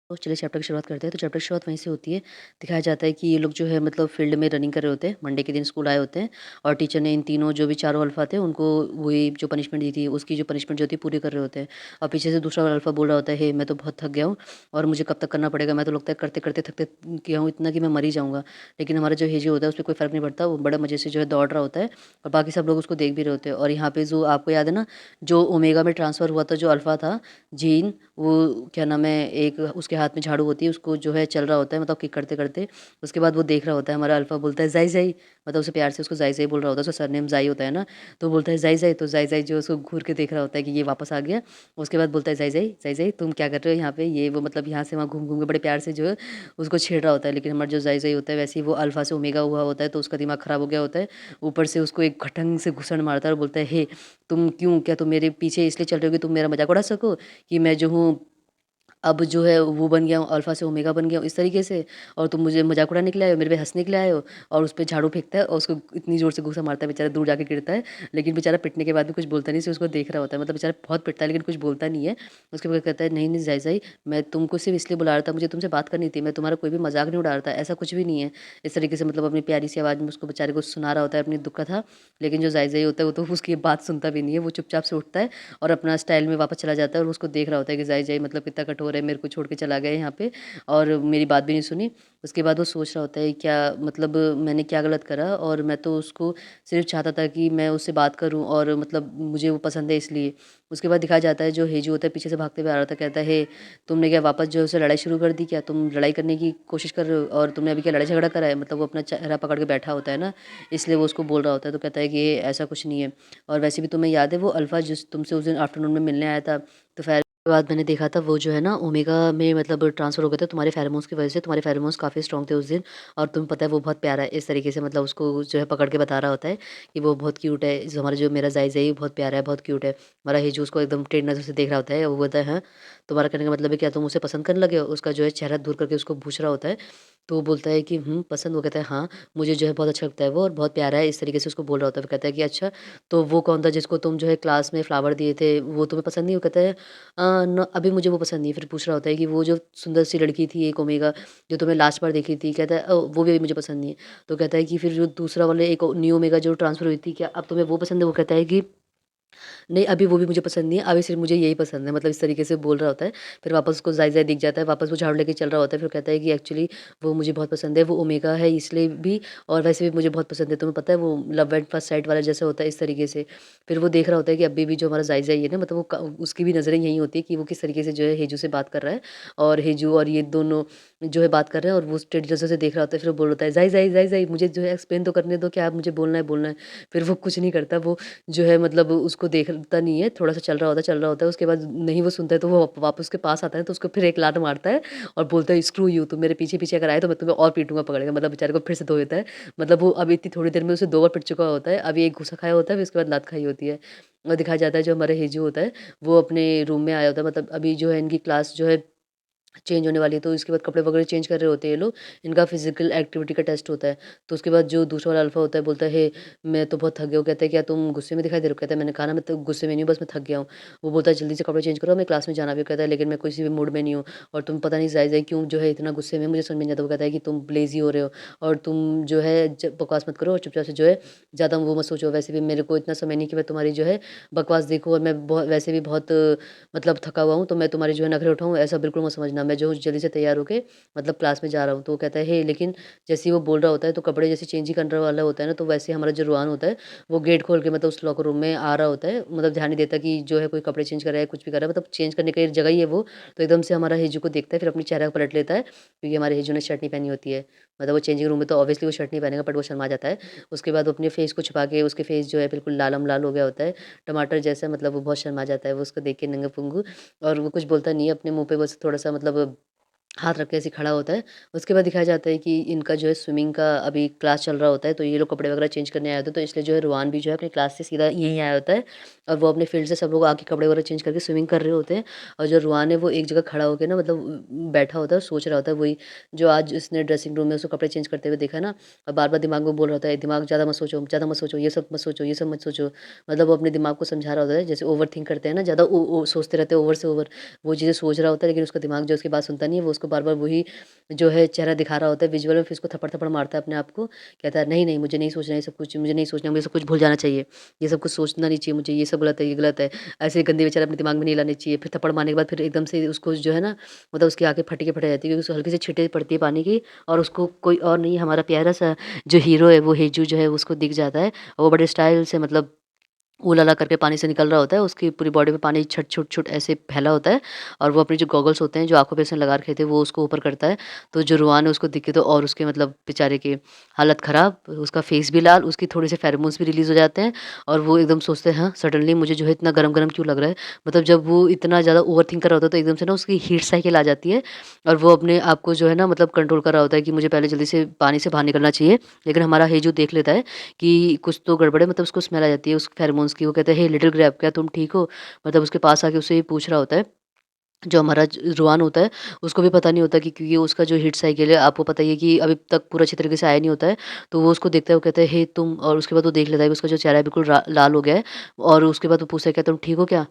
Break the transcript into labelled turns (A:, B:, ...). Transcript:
A: तो चलिए चैप्टर की शुरुआत करते हैं। तो चैप्टर की शुरुआत वहीं से होती है। दिखाया जाता है कि ये लोग जो है मतलब फील्ड में रनिंग कर रहे होते हैं। मंडे के दिन स्कूल आए होते हैं और टीचर ने इन तीनों जो भी चारों अल्फ़ा थे उनको वही जो पनिशमेंट दी थी उसकी जो पनिशमेंट जो थी पूरी कर रहे होते हैं। और पीछे से दूसरा अल्फ़ा बोल रहा होता है, हे मैं तो बहुत थक गया हूँ और मुझे कब तक करना पड़ेगा। मैं तो लगता है करते-करते थकते गया हूँ इतना कि मैं मर ही जाऊँगा। लेकिन हमारा जो हेजो होता है उसपे कोई फ़र्क नहीं पड़ता। वो बड़े मज़े से जो है दौड़ रहा होता है और बाकी सब लोग उसको देख भी रहे होते हैं। और यहाँ पे जो आपको याद है ना, जो ओमेगा में ट्रांसफ़र हुआ था जो अल्फ़ा था, जीन, वो क्या नाम है, एक उसके हाथ में झाड़ू होती है, उसको जो है चल रहा होता है मतलब किक करते-करते। उसके बाद वो देख रहा होता है, हमारा अल्फ़ा बोलता है ज़ाई ज़ाई, मतलब उसे प्यार से उसको ज़ाई ज़ाई बोल रहा होता है, उसका सरनेम ज़ाई होता है ना, तो बोलता है ज़ाई ज़ाई, तो ज़ाई ज़ाई जो उसको घूर के देख रहा होता है कि ये वापस आ गया। उसके बाद बोलता है ज़ाई ज़ाई, ज़ाई ज़ाई तुम क्या कर रहे हो यहाँ पे? ये वो मतलब यहाँ से वहाँ घूम-घूम के बड़े प्यार से जो है उसको छेड़ रहा होता है। लेकिन हमारा जो ज़ाई ज़ाई होता है वैसे ही वो अल्फ़ा से ओमेगा हुआ होता है, तो उसका दिमाग खराब हो गया होता है। ऊपर से उसको एक खटंग से घुसड़ मारता है और बोलता है, हे तुम क्यों, क्या तुम मेरे पीछे इसलिए चल रहे हो कि तुम मेरा मज़ाक उड़ा सको कि मैं जो हूँ अब जो है वो बन गया हूँ, अल्फ़ा से ओमेगा बन गया हूँ इस तरीके से, और तुम मुझे मज़ाक उड़ाने के लिए आए हो, मेरे पे हँसने के लिए आए हो। और उस पे झाड़ू फेंकता है और उसको इतनी ज़ोर से घूसा मारता है, बेचारा दूर जाके गिरता है। लेकिन बेचारा पिटने के बाद भी कुछ बोलता नहीं, सिर्फ़ उसको देख रहा होता है। मतलब बेचारा बहुत पिटता है लेकिन कुछ बोलता नहीं है। उसके बाद कहता है, नहीं, नहीं ज़ाई ज़ाई, मैं तुमको सिर्फ़ इसलिए बुला रहा था, मुझे तुमसे बात करनी थी, मैं तुम्हारा कोई भी मज़ाक नहीं उड़ा रहा था, ऐसा कुछ भी नहीं है। इस तरीके से मतलब अपनी प्यारी सी आवाज़ में उसको बेचारे को सुना रहा होता है अपनी दुःख कथा। लेकिन जो ज़ाई ज़ाई होता है वो तो उसकी बात सुनता भी नहीं है, वो चुपचाप से उठता है और अपना स्टाइल में वापस चला जाता है और उसको देख रहा होता है कि ज़ाई ज़ाई मतलब कितना कठोर है, मेरे को छोड़ के चला गया यहाँ पे और मेरी बात भी नहीं सुनी। उसके बाद वो सोच रहा होता है, क्या मतलब मैंने क्या गलत करा, और मैं तो उसको सिर्फ़ चाहता था कि मैं उससे बात करूँ और मतलब मुझे वो पसंद है इसलिए। उसके बाद दिखाया जाता है जो हेजू होता है पीछे से भागते हुए आ रहा था, कहता है, हे तुमने क्या वापस जो है उससे लड़ाई शुरू कर दी क्या? तुम लड़ाई करने की कोशिश कर रहे हो और तुमने अभी क्या लड़ाई झगड़ा करा है? मतलब वो अपना चेहरा पकड़ के बैठा होता है ना, इसलिए वो उसको बोल रहा होता है। तो कहता है कि ऐसा कुछ नहीं है, और वैसे भी तुम्हें याद है वो अल्फ़ा जिस तुमसे उस दिन आफ्टरनून में मिलने आया था, दोपहर के बाद मैंने देखा था वो जो है ना ओमेगा में मतलब ट्रांसफ़र हो गया था तुम्हारे फेरोमोन्स की वज़ह से। तुम्हारे फेरोमोन्स काफ़ी स्ट्रॉन्ग थे उस दिन और तुम्हें पता है वो बहुत प्यारा है। इस तरीके से मतलब उसको जो है पकड़ के बता रहा होता है कि वो बहुत क्यूट है। जो हमारा जो मेरा ज़ाई ज़ाई बहुत प्यारा है, बहुत क्यूट है। हमारा हेजू उसको एकदम टेढ़ी नज़र से देख रहा होता है। वो बोलता है, हाँ, तुम्हारा कहने का मतलब है क्या तुम उसे पसंद करने लगे हो? उसका जो है चेहरा दूर करके उसको पूछ रहा होता है। तो वो बोलता है कि पसंद। वो कहता है, हाँ, मुझे जो है बहुत अच्छा लगता है वो और बहुत प्यारा है। इस तरीके से उसको बोल रहा होता है। वो कहता है कि अच्छा, तो वो कौन था जिसको तुम जो है क्लास में फ्लावर दिए थे, वो तुम्हें पसंद नहीं? वो कहता है, न अभी मुझे वो पसंद नहीं है। फिर पूछ रहा होता है कि वो जो सुंदर सी लड़की थी एक ओमेगा, जो तुम्हें लास्ट बार देखी थी, कहता है, वो भी मुझे पसंद नहीं है। तो कहता है कि फिर जो दूसरा वाले एक न्यू ओमेगा जो ट्रांसफ़र हुई थी, क्या अब तुम्हें वो पसंद है? वो कहता है कि नहीं, अभी वो भी मुझे पसंद नहीं है, अभी सिर्फ़ मुझे यही पसंद है, मतलब इस तरीके से बोल रहा होता है। फिर वापस उसको ज़ाई-ज़ाई दिख जाता है, वापस वो झाड़ू लेके चल रहा होता है, फिर कहता है कि एक्चुअली वो मुझे बहुत पसंद है, वो ओमेगा है इसलिए भी, और वैसे भी मुझे बहुत पसंद है। तुम्हें पता है वो लव एट फर्स्ट साइट वाला जैसा होता है, इस तरीके से। फिर वो देख रहा होता है कि अभी भी जो हमारा ज़ाई-ज़ाई है ना, मतलब वो उसकी भी नज़रें यहीं होती है कि वो किस तरीके से जो है हेजू से बात कर रहा है, और हेजू और ये दोनों जो है बात कर रहे हैं, और वो टेढ़ी नज़र से देख रहा होता है। फिर वो बोल रहा है, ज़ाई-ज़ाई, ज़ाई-ज़ाई, मुझे जो है एक्सप्लेन तो करने दो, क्या मुझे बोलना है, बोलना है। फिर वो कुछ नहीं करता, वो जो है मतलब उसको देखता नहीं है, थोड़ा-सा चल रहा होता है, उसके बाद नहीं वो सुनता है तो वो वापस उसके पास आता है, तो उसको फिर एक लात मारता है और बोलता है, स्क्रू यू, तुम मेरे पीछे-पीछे अगर आए तो मैं तुम्हें और पीटूँगा पकड़ के, मतलब बेचारे को फिर से धो देता है। मतलब वो अभी इतनी थोड़ी देर में उसे 2 बार पिट चुका होता है, अभी एक घूसा खाया होता है, फिर उसके बाद लात खाई होती है। और दिखाया जाता है जो हमारा हेजू होता है, वो अपने रूम में आया होता है, मतलब अभी जो है इनकी क्लास जो है चेंज होने वाली है, तो इसके बाद कपड़े वगैरह चेंज कर रहे होते हैं ये लोग। इनका फिज़िकल एक्टिविटी का टेस्ट होता है। तो उसके बाद जो दूसरा वाला अल्फ़ा होता है बोलता है, "हे, मैं तो बहुत थक गया हूँ।" कहता है, "क्या तुम गुस्से में दिखाई दे रहे हो?" कहता है, "मैंने कहा ना मैं तो गुस्से में नहीं हूँ, बस मैं थक गया हूँ।" वो बोलता है, "जल्दी से कपड़े चेंज करो, हमें क्लास में जाना भी है।" कहता है, "लेकिन मैं किसी भी मूड में नहीं हूँ और तुम पता नहीं ज़ाई-ज़ाई क्यों जो है इतना गुस्से में है, मुझे समझ में नहीं आता।" वो कहता है कि तुम लेज़ी हो रहे हो और तुम जो है बकवास मत करो और चुपचाप से जो है ज़्यादा वो मत सोचो। वैसे भी मेरे को इतना समय नहीं कि मैं तुम्हारी जो है बकवास देखूँ, और मैं वैसे भी बहुत मतलब थका हुआ हूँ, तो मैं तुम्हारे जो है नखरे उठाऊँ, ऐसा बिल्कुल मत समझना। मैं जो हूँ जल्दी से तैयार होके मतलब क्लास में जा रहा हूँ। तो वो कहता है, हे, लेकिन जैसे ही वो बोल रहा होता है तो कपड़े जैसे चेंज ही करने वाला होता है ना, तो वैसे ही हमारा जो रुआन होता है वो गेट खोल के मतलब उस लॉकर रूम में आ रहा होता है। मतलब ध्यान नहीं देता कि जो है कोई कपड़े चेंज कर रहा है, कुछ भी कर रहा है, मतलब चेंज करने का एक जगह ही है वो। तो एकदम से हमारा हेजू को देखता है, फिर अपने चेहरा पलट लेता है, क्योंकि हमारे हेजू ने शर्ट नहीं पहनी होती है। मतलब वो चेंजिंग रूम में तो ऑब्वियसली वो शर्ट नहीं पहनेगा, बट वो शर्मा जाता है। उसके बाद वो अपने फेस को छुपा के, उसके फेस जो है बिल्कुल लालम-लाल हो गया होता है, टमाटर जैसा, मतलब वो बहुत शर्मा जाता है। वो उसको देख के नंगा-पुंगू, और वो कुछ बोलता नहीं है, अपने मुँह पे बस थोड़ा-सा मतलब हाथ रख के ऐसे खड़ा होता है। उसके बाद दिखाया जाता है कि इनका जो है स्विमिंग का अभी क्लास चल रहा होता है, तो ये लोग कपड़े वगैरह चेंज करने आए होते हैं, तो इसलिए जो है रुआन भी जो है अपनी क्लास से सीधा यहीं आया होता है और वो अपने फील्ड से सब लोग आके कपड़े वगैरह चेंज करके स्विमिंग कर रहे होते हैं और जो रुआन है वो एक जगह खड़ा होके ना मतलब बैठा होता है और सोच रहा होता है वही जो आज उसने ड्रेसिंग रूम में उसको कपड़े चेंज करते हुए देखा ना और बार-बार दिमाग में बोल रहा होता है, "दिमाग ज़्यादा मत सोचो, ये सब मत सोचो, ये सब मत सोचो।" मतलब वो अपने दिमाग को समझा रहा होता है, जैसे ओवरथिंक करते हैं ना, ज़्यादा ओ ओ सोचते रहते हैं ओवर से ओवर, वो चीज़ें सोच रहा होता है लेकिन उसका दिमाग जो है उसकी बात सुनता नहीं है, वो उसको बार-बार वही जो है चेहरा दिखा रहा होता है विजुअल में फिर उसको थप्पड़-थप्पड़ मारता है अपने आप को। कहता है नहीं, नहीं मुझे नहीं सोचना ये सब कुछ, मुझे नहीं सोचना, मुझे सब कुछ भूल जाना चाहिए। ये सब कुछ सोचना नहीं चाहिए मुझे, ये सब गलत है, ये गलत है। ऐसे गंदे विचार अपने दिमाग में नहीं लाने चाहिए। फिर थप्पड़ मारने के बाद फिर एकदम से उसको जो है ना मतलब उसकी आँखें फटी की फट जाती है क्योंकि उसको हल्की सी छींटे पड़ती है पानी की और उसको कोई और नहीं हमारा प्यारा-सा जो हीरो है वो हेजू जो है उसको दिख जाता है। और वो बड़े स्टाइल से मतलब ऊ-ला-ला करके पानी से निकल रहा होता है, उसकी पूरी बॉडी पे पानी छट छुट छुट ऐसे फैला होता है और वो अपने जो गॉगल्स होते हैं, जो आँखों पे उसने लगा रखे थे, वो उसको ऊपर करता है। तो जो रुआन है उसको दिख के तो और उसके मतलब बेचारे की हालत ख़राब, उसका फेस भी लाल, उसकी थोड़े से फेरोमोन्स भी रिलीज़ हो जाते हैं और वो एकदम सोचते हैं, हाँ, सडनली मुझे जो है इतना गरम-गरम क्यों लग रहा है? मतलब जब वो इतना ज़्यादा ओवरथिंक कर रहा होता है, तो एकदम से ना उसकी हीट साइकिल आ जाती है और वो अपने आप को जो है ना मतलब कंट्रोल कर रहा होता है कि मुझे पहले जल्दी से पानी से बाहर निकलना चाहिए। लेकिन हमारा हेजू देख लेता है कि कुछ तो गड़बड़ है मतलब उसको स्मेल आ जाती है उस फेरोमोन्स की। वो कहता है, "हे लिटिल ग्रैब क्या तुम ठीक हो?" मतलब उसके पास आके उससे ये पूछ रहा होता है। जो हमारा रुआन होता है, उसको भी पता नहीं होता कि क्योंकि उसका जो हिट साइकिल है आपको पता ही है कि अभी तक पूरा अच्छी तरीके से आया नहीं होता है। तो वो उसको देखता है, वो कहता है, "हे तुम" और उसके बाद वो देख लेता है कि उसका जो चेहरा है बिल्कुल रा लाल हो गया है और उसके बाद वो पूछता है, "क्या तुम ठीक हो क्या?"